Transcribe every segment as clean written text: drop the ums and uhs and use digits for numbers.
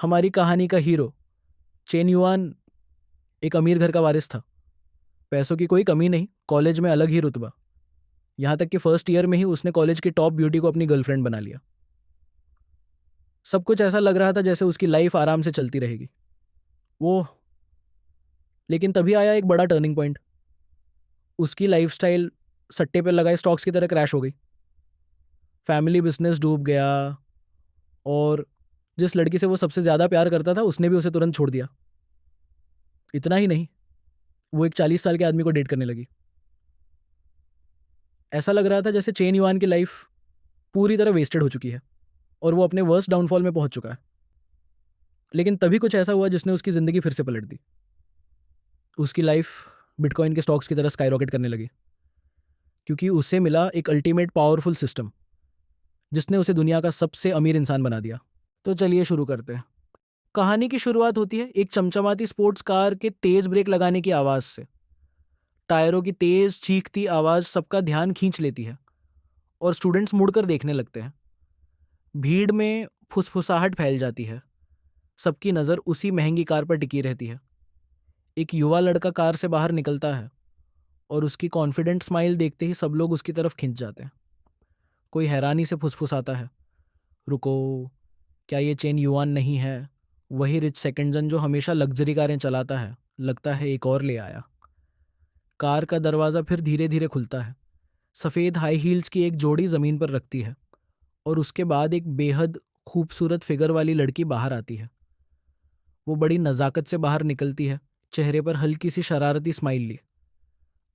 हमारी कहानी का हीरो चेन युआन एक अमीर घर का वारिस था। पैसों की कोई कमी नहीं, कॉलेज में अलग ही रुतबा। यहाँ तक कि फर्स्ट ईयर में ही उसने कॉलेज की टॉप ब्यूटी को अपनी गर्लफ्रेंड बना लिया। सब कुछ ऐसा लग रहा था जैसे उसकी लाइफ आराम से चलती रहेगी। वो लेकिन तभी आया एक बड़ा टर्निंग पॉइंट। उसकी लाइफस्टाइल सट्टे पर लगाए स्टॉक्स की तरह क्रैश हो गई। फैमिली बिजनेस डूब गया, और जिस लड़की से वो सबसे ज़्यादा प्यार करता था उसने भी उसे तुरंत छोड़ दिया। इतना ही नहीं, वो एक 40 साल के आदमी को डेट करने लगी। ऐसा लग रहा था जैसे चेन युआन की लाइफ पूरी तरह वेस्टेड हो चुकी है और वो अपने वर्स्ट डाउनफॉल में पहुंच चुका है। लेकिन तभी कुछ ऐसा हुआ जिसने उसकी ज़िंदगी फिर से पलट दी। उसकी लाइफ बिटकॉइन के स्टॉक्स की तरह स्काईरॉकेट करने लगी, क्योंकि उसे मिला एक अल्टीमेट पावरफुल सिस्टम जिसने उसे दुनिया का सबसे अमीर इंसान बना दिया। तो चलिए शुरू करते हैं। कहानी की शुरुआत होती है एक चमचमाती स्पोर्ट्स कार के तेज ब्रेक लगाने की आवाज़ से। टायरों की तेज चीखती आवाज़ सबका ध्यान खींच लेती है और स्टूडेंट्स मुड़कर देखने लगते हैं। भीड़ में फुसफुसाहट फैल जाती है। सबकी नज़र उसी महंगी कार पर टिकी रहती है। एक युवा लड़का कार से बाहर निकलता है और उसकी कॉन्फिडेंट स्माइल देखते ही सब लोग उसकी तरफ खिंच जाते हैं। कोई हैरानी से फुसफुसाता है, रुको, क्या ये चेन युआन नहीं है? वही रिच सेकंडजन जो हमेशा लग्जरी कारें चलाता है, लगता है एक और ले आया। कार का दरवाज़ा फिर धीरे धीरे खुलता है। सफ़ेद हाई हील्स की एक जोड़ी ज़मीन पर रखती है और उसके बाद एक बेहद खूबसूरत फिगर वाली लड़की बाहर आती है। वो बड़ी नज़ाकत से बाहर निकलती है, चेहरे पर हल्की सी शरारती स्माइल ली।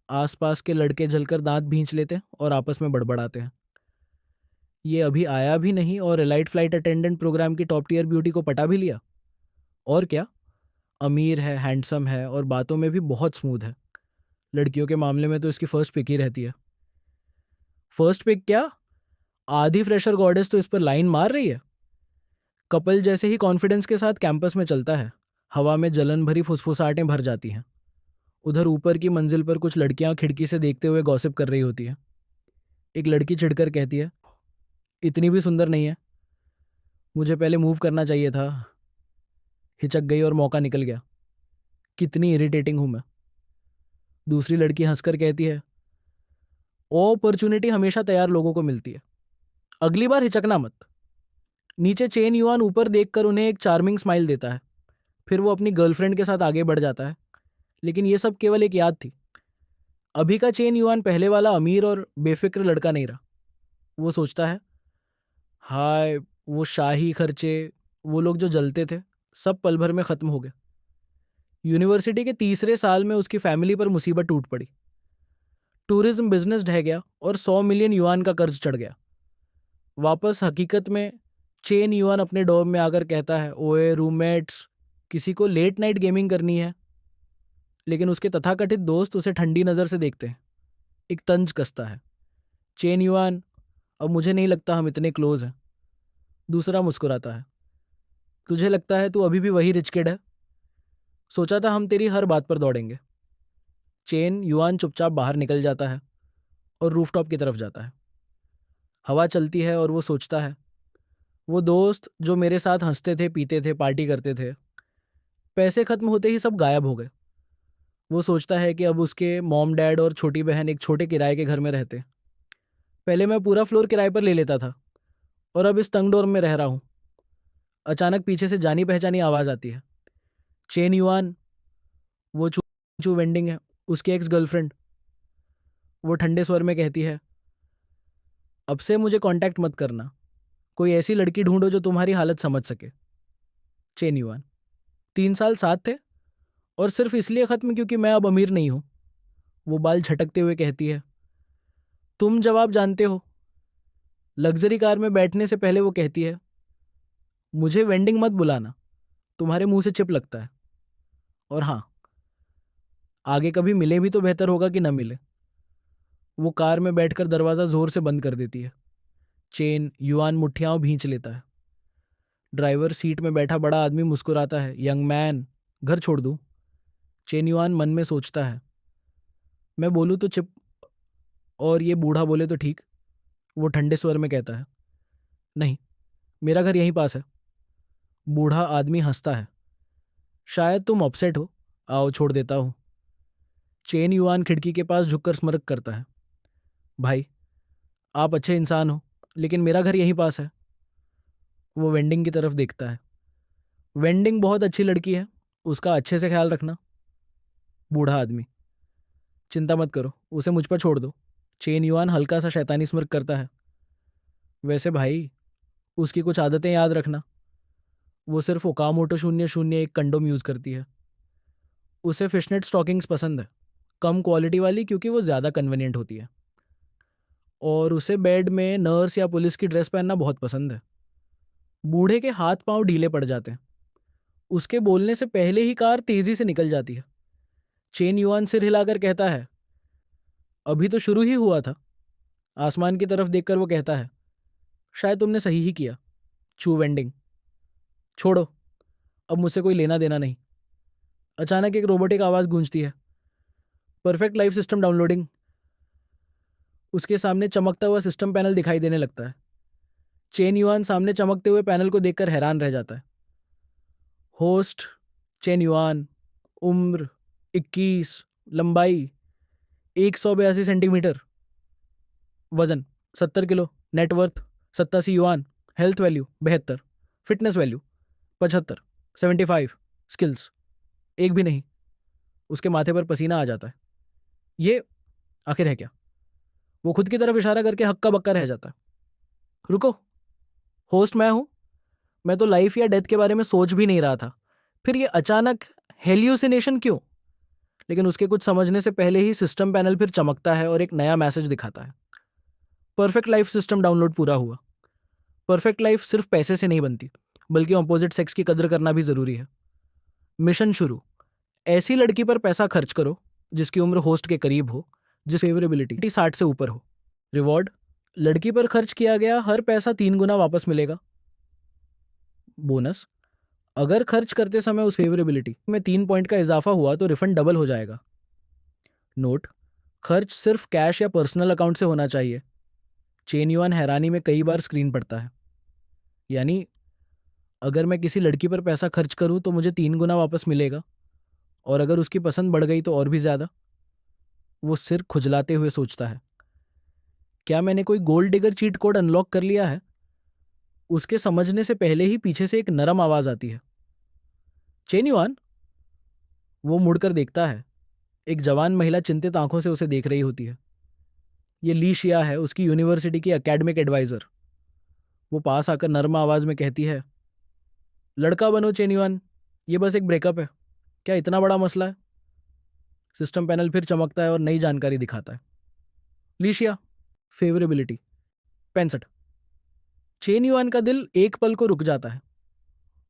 आसपास के लड़के जलकर दांत भींच लेते हैं और आपस में बड़बड़ाते हैं, ये अभी आया भी नहीं और एलाइट फ्लाइट अटेंडेंट प्रोग्राम की टॉप टीयर ब्यूटी को पटा भी लिया। और क्या, अमीर है, हैंडसम है और बातों में भी बहुत स्मूथ है। लड़कियों के मामले में तो इसकी फर्स्ट पिक ही रहती है। फर्स्ट पिक क्या, आधी फ्रेशर गॉडेस तो इस पर लाइन मार रही है। कपल जैसे ही कॉन्फिडेंस के साथ कैंपस में चलता है, हवा में जलन भरी फुसफुसाहटें भर जाती हैं। उधर ऊपर की मंजिल पर कुछ लड़कियां खिड़की से देखते हुए गॉसिप कर रही होती हैं। एक लड़की चिढ़कर कहती है, इतनी भी सुंदर नहीं है, मुझे पहले मूव करना चाहिए था। हिचक गई और मौका निकल गया। कितनी इरिटेटिंग हूं मैं। दूसरी लड़की हंसकर कहती है, ओ अपॉर्चुनिटी हमेशा तैयार लोगों को मिलती है, अगली बार हिचकना मत। नीचे चेन युआन ऊपर देखकर उन्हें एक चार्मिंग स्माइल देता है। फिर वो अपनी गर्लफ्रेंड के साथ आगे बढ़ जाता है। लेकिन ये सब केवल एक याद थी। अभी का चेन युआन पहले वाला अमीर और बेफिक्र लड़का नहीं रहा। वो सोचता है, हाय, वो शाही खर्चे, वो लोग जो जलते थे, सब पल भर में खत्म हो गए। यूनिवर्सिटी के तीसरे साल में उसकी फैमिली पर मुसीबत टूट पड़ी। टूरिज्म बिजनेस ढह गया और 100 मिलियन युआन का कर्ज चढ़ गया। वापस हकीकत में चेन युआन अपने डॉर्म में आकर कहता है, ओए रूममेट्स, किसी को लेट नाइट गेमिंग करनी है? लेकिन उसके तथाकथित दोस्त उसे ठंडी नज़र से देखते हैं। एक तंज कसता है, चेन युआन, अब मुझे नहीं लगता हम इतने क्लोज हैं। दूसरा मुस्कुराता है, तुझे लगता है तू अभी भी वही रिच किड है? सोचा था हम तेरी हर बात पर दौड़ेंगे। चेन युआन चुपचाप बाहर निकल जाता है और रूफटॉप की तरफ जाता है। हवा चलती है और वो सोचता है, वो दोस्त जो मेरे साथ हंसते थे, पीते थे, पार्टी करते थे, पैसे खत्म होते ही सब गायब हो गए। वो सोचता है कि अब उसके मॉम डैड और छोटी बहन एक छोटे किराए के घर में रहते। पहले मैं पूरा फ्लोर किराए पर ले लेता था और अब इस तंग डोर में रह रहा हूँ। अचानक पीछे से जानी पहचानी आवाज़ आती है। चेन युआन, वो चू चू वेंडिंग है, उसकी एक्स गर्लफ्रेंड। वो ठंडे स्वर में कहती है, अब से मुझे कांटेक्ट मत करना, कोई ऐसी लड़की ढूंढो जो तुम्हारी हालत समझ सके। चेन युआन, 3 साल साथ थे और सिर्फ इसलिए खत्म क्योंकि मैं अब अमीर नहीं हूँ। वो बाल झटकते हुए कहती है, तुम जवाब जानते हो। लग्जरी कार में बैठने से पहले वो कहती है, मुझे वेंडिंग मत बुलाना, तुम्हारे मुंह से चिप लगता है। और हाँ, आगे कभी मिले भी तो बेहतर होगा कि न मिले। वो कार में बैठकर दरवाज़ा जोर से बंद कर देती है। चेन युआन मुठ्ठियां भींच लेता है। ड्राइवर सीट में बैठा बड़ा आदमी मुस्कुराता है, यंग मैन, घर छोड़ दूं? चेन युआन मन में सोचता है, मैं बोलूँ तो चिप और ये बूढ़ा बोले तो ठीक। वो ठंडे स्वर में कहता है, नहीं, मेरा घर यहीं पास है। बूढ़ा आदमी हंसता है। शायद तुम अपसेट हो, आओ छोड़ देता हूँ। चेन युआन खिड़की के पास झुककर स्मरक करता है। भाई, आप अच्छे इंसान हो, लेकिन मेरा घर यहीं पास है। वो वेंडिंग की तरफ देखता है। वेंडिंग बहुत अच्छी लड़की है, उसका अच्छे से ख्याल रखना। बूढ़ा आदमी, चिंता मत करो, उसे मुझ पर छोड़ दो। चेन युआन हल्का सा शैतानी स्मिर्क करता है। वैसे भाई, उसकी कुछ आदतें याद रखना। वो सिर्फ ओकामोटो 001 कंडोम यूज़ करती है। उसे फिशनेट स्टॉकिंग्स पसंद है, कम क्वालिटी वाली, क्योंकि वो ज़्यादा कन्वीनियंट होती है। और उसे बेड में नर्स या पुलिस की ड्रेस पहनना बहुत पसंद है। बूढ़े के हाथ पांव ढीले पड़ जाते हैं। उसके बोलने से पहले ही कार तेजी से निकल जाती है। चेन युआन सिर हिलाकर कहता है, अभी तो शुरू ही हुआ था। आसमान की तरफ देखकर वो कहता है, शायद तुमने सही ही किया। चू वेंडिंग, छोड़ो, अब मुझसे कोई लेना देना नहीं। अचानक एक रोबोटिक आवाज़ गूंजती है, परफेक्ट लाइफ सिस्टम डाउनलोडिंग। उसके सामने चमकता हुआ सिस्टम पैनल दिखाई देने लगता है। चेन युआन सामने चमकते हुए पैनल को देखकर हैरान रह जाता है। होस्ट चेन युआन, उम्र 21, लंबाई 182 सेंटीमीटर, वजन 70 kilo, net worth 87 yuan, health value 72, fitness value 75, 75, skills एक भी नहीं। उसके माथे पर पसीना आ जाता है। ये आखिर है क्या? वो खुद की तरफ इशारा करके हक्का बक्का रह जाता है। रुको, होस्ट मैं हूं। मैं तो लाइफ या डेथ के बारे में सोच भी नहीं रहा था, फिर ये अचानक हेल्यूसिनेशन क्यों? लेकिन उसके कुछ समझने से पहले ही सिस्टम पैनल फिर चमकता है और एक नया मैसेज दिखाता है, परफेक्ट लाइफ सिस्टम डाउनलोड पूरा हुआ। परफेक्ट लाइफ सिर्फ पैसे से नहीं बनती, बल्कि ऑपोजिट सेक्स की कदर करना भी जरूरी है। मिशन शुरू, ऐसी लड़की पर पैसा खर्च करो जिसकी उम्र होस्ट के करीब हो, जिस फेवरेबिलिटी 60 से ऊपर हो। रिवॉर्ड, लड़की पर खर्च किया गया हर पैसा 3 गुना वापस मिलेगा। बोनस, अगर खर्च करते समय उस फेवरेबिलिटी में 3 पॉइंट का इजाफा हुआ तो रिफंड डबल हो जाएगा। नोट, खर्च सिर्फ कैश या पर्सनल अकाउंट से होना चाहिए। चेन युआन हैरानी में कई बार स्क्रीन पढ़ता है। यानी अगर मैं किसी लड़की पर पैसा खर्च करूं तो मुझे 3 गुना वापस मिलेगा, और अगर उसकी पसंद बढ़ गई तो और भी ज्यादा। वो सिर खुजलाते हुए सोचता है, क्या मैंने कोई gold digger cheat code unlock कर लिया है? उसके समझने से पहले ही पीछे से एक नरम आवाज आती है, चेन युआन। वो मुड़कर देखता है। एक जवान महिला चिंतित आंखों से उसे देख रही होती है। ये ली शिया है, उसकी यूनिवर्सिटी की एकेडमिक एडवाइजर। वो पास आकर नर्म आवाज में कहती है, लड़का बनो चेन युआन, ये बस एक ब्रेकअप है, क्या इतना बड़ा मसला है? सिस्टम पैनल फिर चमकता है और नई जानकारी दिखाता है। लीशिया, फेवरेबिलिटी 65। चेन युआन का दिल एक पल को रुक जाता है।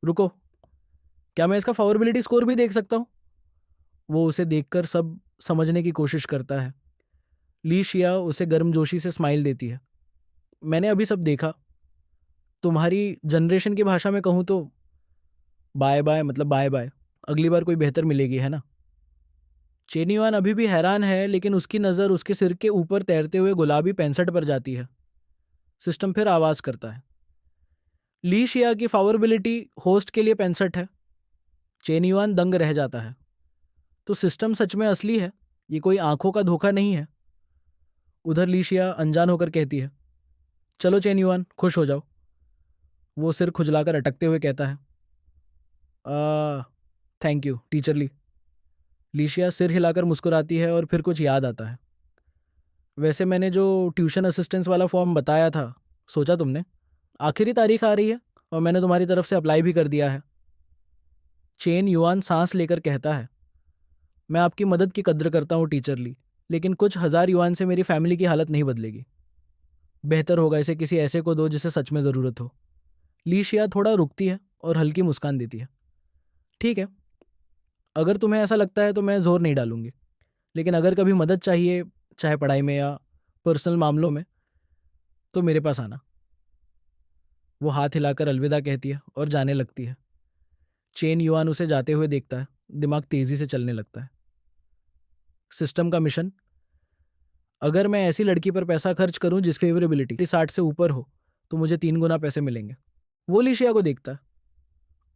रुको, क्या मैं इसका फेवरेबिलिटी स्कोर भी देख सकता हूँ? वो उसे देखकर सब समझने की कोशिश करता है। ली शिया उसे गर्मजोशी से स्माइल देती है। मैंने अभी सब देखा। तुम्हारी जनरेशन की भाषा में कहूँ तो बाय बाय मतलब बाय बाय, अगली बार कोई बेहतर मिलेगी, है ना? चेनिवान अभी भी हैरान है, लेकिन उसकी नज़र उसके सिर के ऊपर तैरते हुए गुलाबी 65 पर जाती है। सिस्टम फिर आवाज़ करता है, ली शिया की पावरबिलिटी होस्ट के लिए 65 है। चेनिवान दंग रह जाता है। तो सिस्टम सच में असली है, ये कोई आंखों का धोखा नहीं है। उधर लीशिया अनजान होकर कहती है, चलो चेनिवान, खुश हो जाओ। वो सिर खुजलाकर अटकते हुए कहता है, आ thank you teacher Lee. Lixia सिर हिलाकर मुस्कुराती है और फिर कुछ याद आता है। वैसे मैंने जो ट्यूशन असिस्टेंस वाला फॉर्म बताया था, सोचा तुमने? आखिरी तारीख आ रही है और मैंने तुम्हारी तरफ से अप्लाई भी कर दिया है। चेन युआन सांस लेकर कहता है, मैं आपकी मदद की कद्र करता हूँ टीचर ली, लेकिन कुछ हज़ार युआन से मेरी फैमिली की हालत नहीं बदलेगी। बेहतर होगा इसे किसी ऐसे को दो जिसे सच में ज़रूरत हो। लीशिया थोड़ा रुकती है और हल्की मुस्कान देती है। ठीक है, अगर तुम्हें ऐसा लगता है तो मैं ज़ोर नहीं डालूंगी, लेकिन अगर कभी मदद चाहिए, चाहे पढ़ाई में या पर्सनल मामलों में, तो मेरे पास आना। वो हाथ हिलाकर अलविदा कहती है और जाने लगती है। चेन युआन उसे जाते हुए देखता है, दिमाग तेजी से चलने लगता है। सिस्टम का मिशन, अगर मैं ऐसी लड़की पर पैसा खर्च करूं जिस फेवरेबिलिटी 60 से ऊपर हो तो मुझे 3 गुना पैसे मिलेंगे। वो लिशिया को देखता है।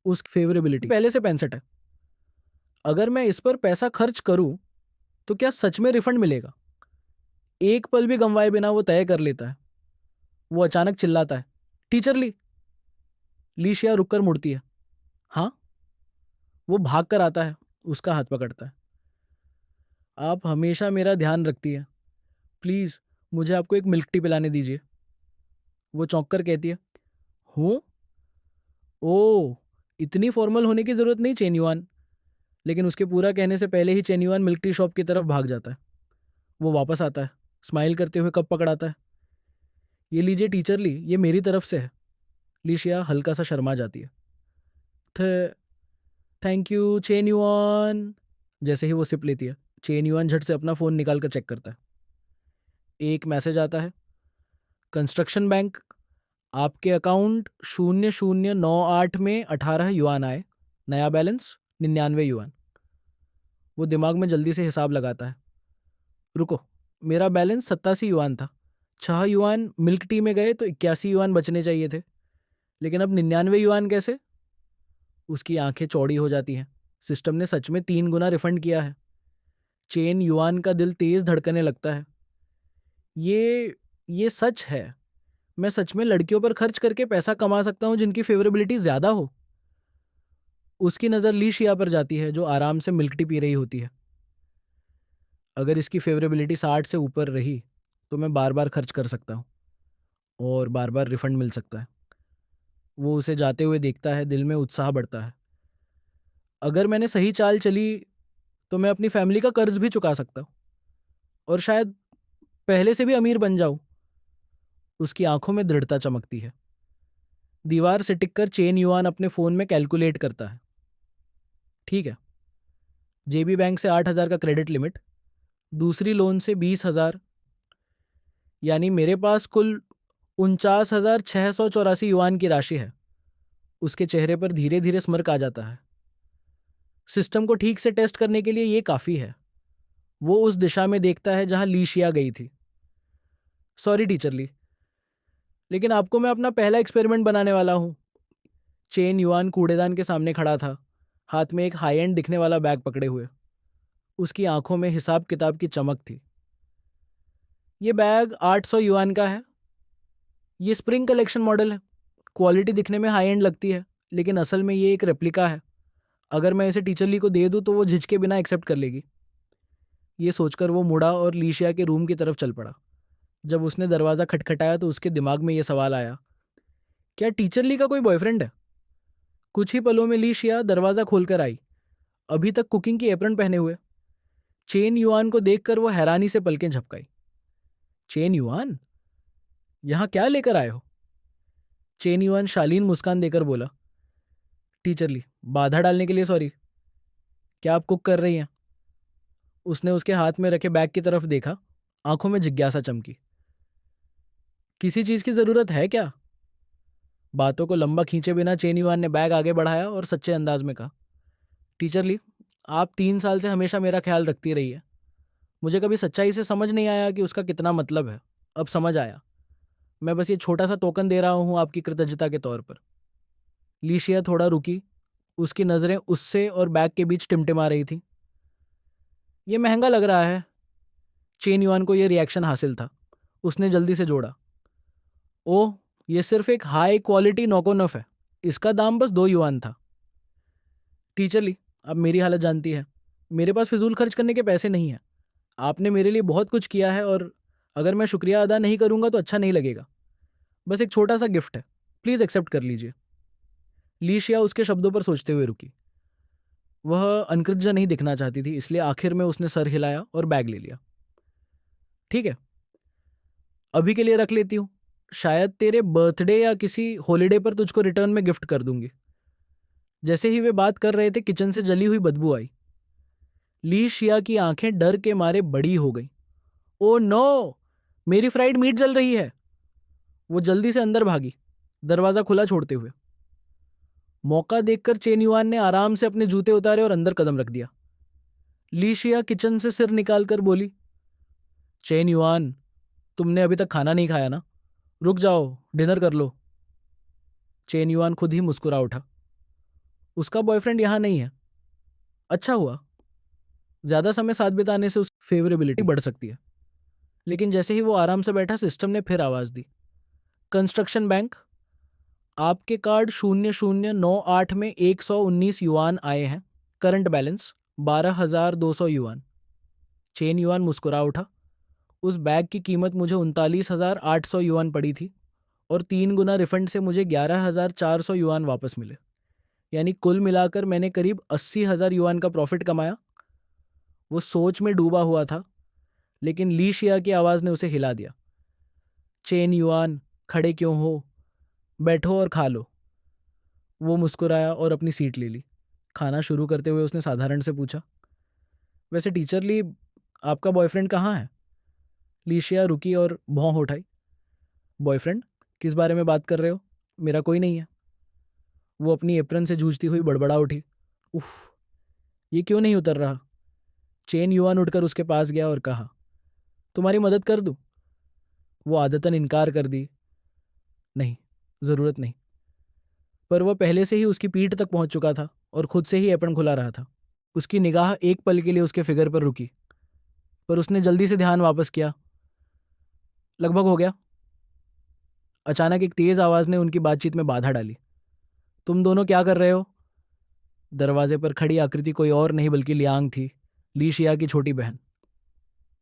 उस फेवरेबिलिटी पहले से 65 है। अगर मैं इस पर पैसा खर्च करूं तो क्या सच में रिफंड मिलेगा? एक पल भी गंवाए बिना वो तय कर लेता है। वो अचानक चिल्लाता है, टीचर ली। लीशिया रुककर मुड़ती है। हाँ। वो भाग कर आता है, उसका हाथ पकड़ता है। आप हमेशा मेरा ध्यान रखती है, प्लीज़ मुझे आपको एक मिल्क टी पिलाने दीजिए। वो चौंक कर कहती है, हूँ? ओ, इतनी फॉर्मल होने की ज़रूरत नहीं चेन युआन। लेकिन उसके पूरा कहने से पहले ही Chen Yuan milk tea shop की तरफ भाग जाता है। वो वापस आता है, स्माइल करते हुए कप पकड़ाता है। ये लीजिए टीचर ली, ये मेरी तरफ से है। लीशिया हल्का सा शर्मा जाती है। थ थैंक यू चेन युआन। जैसे ही वो सिप लेती है, चेन युआन झट से अपना फ़ोन निकाल कर चेक करता है। एक मैसेज आता है, कंस्ट्रक्शन बैंक, आपके अकाउंट 0098 में 18 युआन आए, नया बैलेंस 99 युआन। वो दिमाग में जल्दी से हिसाब लगाता है। रुको, मेरा बैलेंस 87 युआन था। 6 युआन मिल्क टी में गए तो 81 युआन बचने चाहिए थे। लेकिन अब 99 युआन कैसे? उसकी आंखें चौड़ी हो जाती हैं। सिस्टम ने सच में 3 गुना रिफंड किया है। चेन युआन का दिल तेज धड़कने लगता है। ये सच है। मैं सच में लड़कियों पर खर्च करके पैसा कमा सकता हूँ जिनकी फेवरेबिलिटी ज्यादा हो। उसकी नज़र लीशिया पर जाती है, जो आराम से मिल्क टी पी रही होती है। अगर इसकी फेवरेबिलिटी 60 से ऊपर रही तो मैं बार बार खर्च कर सकता हूँ और बार बार रिफंड मिल सकता है। वो उसे जाते हुए देखता है, दिल में उत्साह बढ़ता है। अगर मैंने सही चाल चली तो मैं अपनी फैमिली का कर्ज भी चुका सकता हूँ और शायद पहले से भी अमीर बन जाऊँ। उसकी आंखों में दृढ़ता चमकती है। दीवार से टिककर चेन युआन अपने फ़ोन में कैलकुलेट करता है। ठीक है, जेबी बैंक से 8,000 का क्रेडिट लिमिट, दूसरी लोन से 20,000, यानी मेरे पास कुल 49,684 युआन की राशि है। उसके चेहरे पर धीरे धीरे स्mirk आ जाता है। सिस्टम को ठीक से टेस्ट करने के लिए ये काफ़ी है। वो उस दिशा में देखता है जहां लीशिया गई थी। सॉरी टीचर ली, लेकिन आपको मैं अपना पहला एक्सपेरिमेंट बनाने वाला हूँ। चेन युआन कूड़ेदान के सामने खड़ा था, हाथ में एक हाई एंड दिखने वाला बैग पकड़े हुए। उसकी आंखों में हिसाब किताब की चमक थी। ये बैग 800 युआन का है। ये स्प्रिंग कलेक्शन मॉडल है। क्वालिटी दिखने में हाई एंड लगती है, लेकिन असल में ये एक रेप्लिका है। अगर मैं इसे टीचर ली को दे दूँ तो वो झिझके बिना एक्सेप्ट कर लेगी। ये सोचकर वो मुड़ा और लीशिया के रूम की तरफ चल पड़ा। जब उसने दरवाज़ा खटखटाया तो उसके दिमाग में ये सवाल आया, क्या टीचर ली का कोई बॉयफ्रेंड है? कुछ ही पलों में लीशिया दरवाज़ा खोलकर आई, अभी तक कुकिंग की एप्रन पहने हुए। चेन युआन को देखकर वो हैरानी से पलकें झपकाई। चेन युआन, यहाँ क्या लेकर आए हो? चेन युआन शालीन मुस्कान देकर बोला, टीचर ली, बाधा डालने के लिए सॉरी। क्या आप कुक कर रही हैं? उसने उसके हाथ में रखे बैग की तरफ देखा, आंखों में जिज्ञासा चमकी। किसी चीज़ की ज़रूरत है क्या? बातों को लंबा खींचे बिना चेन युआन ने बैग आगे बढ़ाया और सच्चे अंदाज में कहा, टीचर ली, आप 3 साल से हमेशा मेरा ख्याल रखती रही है। मुझे कभी सच्चाई से समझ नहीं आया कि उसका कितना मतलब है। अब समझ आया। मैं बस ये छोटा सा टोकन दे रहा हूँ आपकी कृतज्ञता के तौर पर। लीशिया थोड़ा रुकी, उसकी नज़रें उससे और बैग के बीच टिमटिमा रही थी। ये महंगा लग रहा है। चेन युआन को यह रिएक्शन हासिल था। उसने जल्दी से जोड़ा, ओह, ये सिर्फ एक हाई क्वालिटी नोकोनफ है। इसका दाम बस 2 युआन था। टीचर ली, आप मेरी हालत जानती है। मेरे पास फिजूल खर्च करने के पैसे नहीं हैं। आपने मेरे लिए बहुत कुछ किया है और अगर मैं शुक्रिया अदा नहीं करूंगा तो अच्छा नहीं लगेगा। बस एक छोटा सा गिफ्ट है, प्लीज़ एक्सेप्ट कर लीजिए। लीशिया उसके शब्दों पर सोचते हुए रुकी। वह अनकृतज्ञ नहीं दिखना चाहती थी, इसलिए आखिर में उसने सर हिलाया और बैग ले लिया। ठीक है, अभी के लिए रख लेती हूँ। शायद तेरे बर्थडे या किसी हॉलीडे पर तुझको रिटर्न में गिफ्ट कर दूंगी। जैसे ही वे बात कर रहे थे, किचन से जली हुई बदबू आई। लीशिया की आंखें डर के मारे बड़ी हो गईं। ओ नो, मेरी फ्राइड मीट जल रही है। वो जल्दी से अंदर भागी, दरवाजा खुला छोड़ते हुए। मौका देखकर चेन युआन ने आराम से अपने जूते उतारे और अंदर कदम रख दिया। लीशिया किचन से सिर निकालकर बोली, चेन युआन, तुमने अभी तक खाना नहीं खाया ना? रुक जाओ, डिनर कर लो। चेन युआन खुद ही मुस्कुरा उठा। उसका बॉयफ्रेंड यहाँ नहीं है। अच्छा हुआ, ज़्यादा समय साथ बिताने से उसकी फेवरेबिलिटी बढ़ सकती है। लेकिन जैसे ही वो आराम से बैठा, सिस्टम ने फिर आवाज़ दी, कंस्ट्रक्शन बैंक, आपके कार्ड 0098 में 119 युआन आए हैं, current balance 12,200 yuan. Chain yuan मुस्कुरा उठा। उस बैग की कीमत मुझे 39,800 युआन पड़ी थी और 3 गुना रिफंड से मुझे 11,400 युआन वापस मिले। यानी कुल मिलाकर मैंने करीब 80,000 युआन का प्रॉफिट कमाया। वो सोच में डूबा हुआ था, लेकिन ली शिया की आवाज़ ने उसे हिला दिया। चेन युआन, खड़े क्यों हो, बैठो और खा लो। वो मुस्कुराया और अपनी सीट ले ली। खाना शुरू करते हुए उसने साधारण से पूछा, वैसे टीचर ली, आपका बॉयफ्रेंड कहाँ है? लीशिया रुकी और भौं उठाई। बॉयफ्रेंड? किस बारे में बात कर रहे हो? मेरा कोई नहीं है। वो अपनी एप्रन से जूझती हुई बड़बड़ा उठी। उफ, ये क्यों नहीं उतर रहा? चेन युआन उठकर उसके पास गया और कहा, तुम्हारी मदद कर दूं? वो आदतन इनकार कर दी, नहीं, ज़रूरत नहीं। पर वह पहले से ही उसकी पीठ तक पहुंच चुका था और खुद से ही एप्रन खुला रहा था। उसकी निगाह एक पल के लिए उसके फिगर पर रुकी, पर उसने जल्दी से ध्यान वापस किया। लगभग हो गया। अचानक एक तेज आवाज ने उनकी बातचीत में बाधा डाली। तुम दोनों क्या कर रहे हो? दरवाजे पर खड़ी आकृति कोई और नहीं बल्कि लियांग थी, ली शिया की छोटी बहन।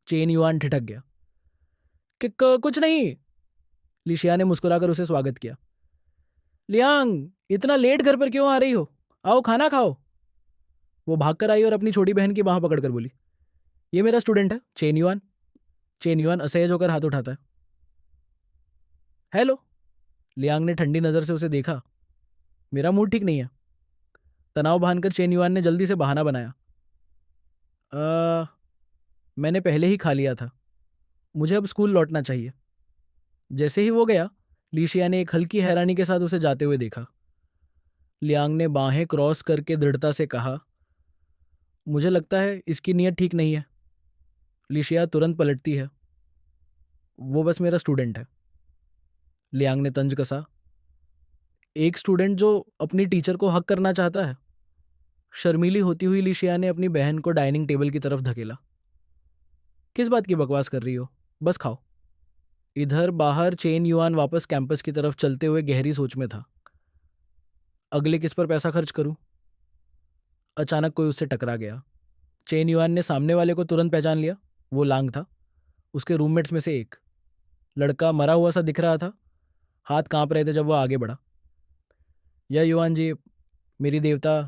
चेन युआन ठिठक गया। कुछ नहीं। ली शिया ने मुस्कुराकर उसे स्वागत किया। लियांग, इतना लेट घर पर क्यों आ रही हो? आओ खाना खाओ। वो भागकर आई और अपनी छोटी बहन की बाह पकड़कर बोली, ये मेरा स्टूडेंट है, चेन युआन। चेन युआन असहज होकर हाथ उठाता है। हेलो। लियांग ने ठंडी नज़र से उसे देखा। मेरा मूड ठीक नहीं है। तनाव बांधकर चेन युआन ने जल्दी से बहाना बनाया। "अ, मैंने पहले ही खा लिया था, मुझे अब स्कूल लौटना चाहिए। जैसे ही वो गया, लीशिया ने एक हल्की हैरानी के साथ उसे जाते हुए देखा। लियांग ने बाहें क्रॉस करके दृढ़ता से कहा, मुझे लगता है इसकी नीयत ठीक नहीं है। लीशिया तुरंत पलटती है, वो बस मेरा स्टूडेंट है। लियांग ने तंज कसा, एक स्टूडेंट जो अपनी टीचर को हक करना चाहता है। शर्मीली होती हुई लीशिया ने अपनी बहन को डाइनिंग टेबल की तरफ धकेला। किस बात की बकवास कर रही हो, बस खाओ। इधर बाहर चेन युआन वापस कैंपस की तरफ चलते हुए गहरी सोच में था। अगले किस पर पैसा खर्च करूं? अचानक कोई उससे टकरा गया। चेन युआन ने सामने वाले को तुरंत पहचान लिया। वो लांग था, उसके रूममेट्स में से एक। लड़का मरा हुआ सा दिख रहा था, हाथ कांप रहे थे जब वो आगे बढ़ा। यह युआन जी, मेरी देवता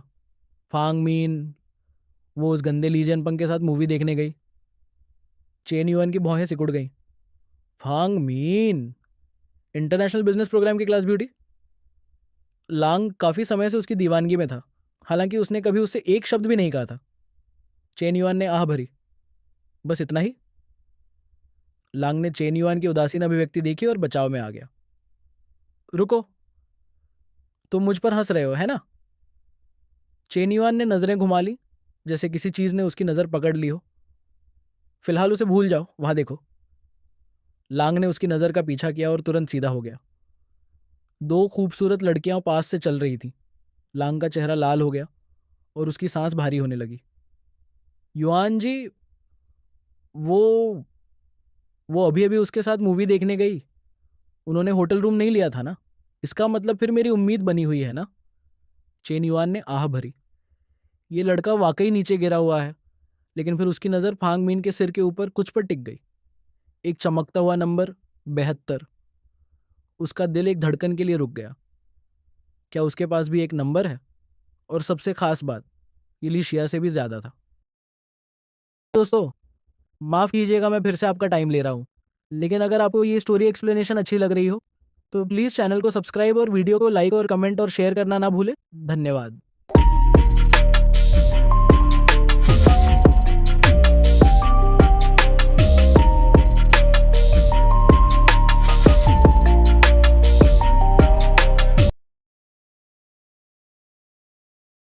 फांग मीन, वो उस गंदे लीजियन पंग के साथ मूवी देखने गई। चेन युआन की भौहें सिकुड़ गईं। फांग मीन, इंटरनेशनल बिजनेस प्रोग्राम की क्लास ब्यूटी। लांग काफ़ी समय से उसकी दीवानगी में था, हालांकि उसने कभी उससे एक शब्द भी नहीं कहा था। चेन युआन ने आह भरी, बस इतना ही? लांग ने चेन युआन की उदासीन अभिव्यक्ति देखी और बचाव में आ गया। रुको, तुम मुझ पर हंस रहे हो, है ना? चेन युआन ने नज़रें घुमा ली, जैसे किसी चीज़ ने उसकी नज़र पकड़ ली हो। फिलहाल उसे भूल जाओ, वहां देखो। लांग ने उसकी नज़र का पीछा किया और तुरंत सीधा हो गया। दो खूबसूरत लड़कियां पास से चल रही थीं। लांग का चेहरा लाल हो गया और उसकी सांस भारी होने लगी। युआन जी, वो वो अभी अभी उसके साथ मूवी देखने गई। उन्होंने होटल रूम नहीं लिया था ना? इसका मतलब फिर मेरी उम्मीद बनी हुई है ना? चेन युआन ने आह भरी। ये लड़का वाकई नीचे गिरा हुआ है, लेकिन फिर उसकी नज़र फांग मीन के सिर के ऊपर कुछ पर टिक गई। एक चमकता हुआ नंबर 72। उसका दिल एक धड़कन के लिए रुक गया। क्या उसके पास भी एक नंबर है? और सबसे खास बात, ये लीशिया से भी ज्यादा था। दोस्तों, माफ़ कीजिएगा मैं फिर से आपका टाइम ले रहा हूँ, लेकिन अगर आपको ये स्टोरी एक्सप्लेनेशन अच्छी लग रही हो तो प्लीज़ चैनल को सब्सक्राइब और वीडियो को लाइक और कमेंट और शेयर करना ना भूलें। धन्यवाद।